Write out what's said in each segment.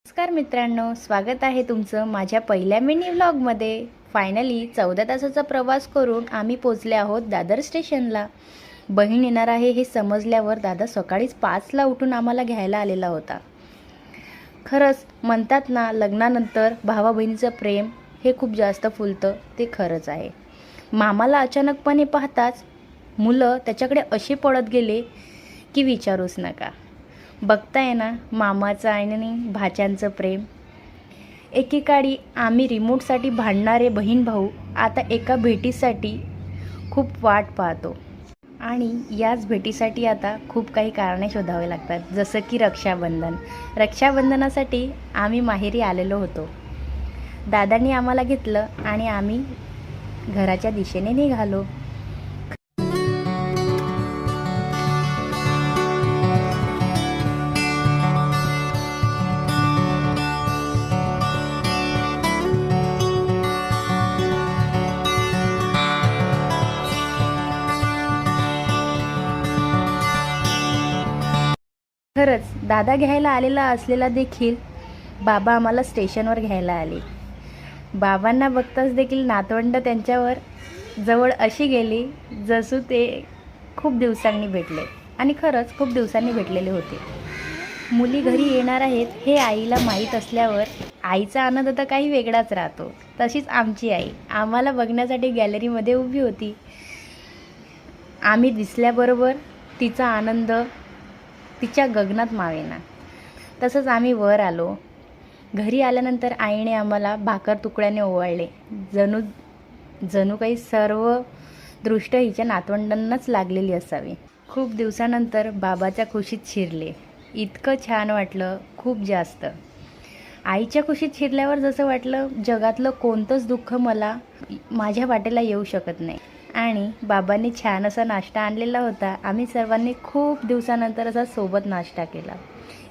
नमस्कार मित्रांनो, स्वागत आहे तुमचं माझ्या पहिल्या मिनी व्लॉगमध्ये। फायनली 14 तासाचा प्रवास करून आम्ही पोचले आहोत दादर स्टेशनला। बहीण येणार आहे हे समजल्यावर दादा सकाळीच 5ला उठून आम्हाला घ्यायला आलेला होता। खरंच म्हणतात ना, लग्नानंतर भावा बहिणीचं प्रेम हे खूप जास्त फुलतं, ते खरंच आहे। मामाला अचानकपणे पाहताच मुलं त्याच्याकडे असे पळत गेले की विचारूच नका। बघताय ना मामाचं आणि भाच्यांचं प्रेम। एकेकाळी आम्ही रिमोटसाठी भांडणारे बहीण भाऊ आता एका भेटीसाठी खूप वाट पाहतो आणि याच भेटीसाठी आता खूप काही कारणे शोधावे लागतात, जसं की रक्षाबंधनासाठी आम्ही माहेरी आलेलो होतो। दादांनी आम्हाला घेतलं आणि आम्ही घराच्या दिशेने निघालो। खरंच दादा घ्यायला आलेला असलेला देखील बाबा आम्हाला स्टेशनवर घ्यायला आले। बाबांना बघताच देखील नातवंड त्यांच्यावर जवळ अशी गेली जसं ते खूप दिवसांनी भेटले आणि खरंच खूप दिवसांनी भेटलेले होते। मुली घरी येणार आहेत हे आईला माहीत असल्यावर आईचा आनंद तर काही वेगळाच राहतो। तशीच आमची आई आम्हाला बघण्यासाठी गॅलरीमध्ये उभी होती। आम्ही दिसल्याबरोबर तिचा आनंद तिच्या गगनात मावेना। तसंच आम्ही वर आलो। घरी आल्यानंतर आईने आम्हाला भाकर तुकड्याने ओवाळले, जणू काही सर्व दृष्ट हिच्या नातवंडांनाच लागलेली असावी। खूप दिवसानंतर बाबाच्या खुशीत शिरले, इतकं छान वाटलं, खूप जास्त। आईच्या खुशीत शिरल्यावर जसं वाटलं जगातलं कोणतंच दुःख माझ्या वाटेला येऊ शकत नाही। आणि बाबांनी छान असा नाश्ता आणलेला होता। आम्ही सर्वांनी खूप दिवसानंतर असा सोबत नाश्ता केला।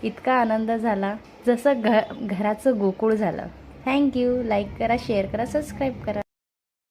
इतका आनंद झाला जसं घराचं गोकुळ झालं। थँक्यू। लाईक करा, शेअर करा, सबस्क्राईब करा।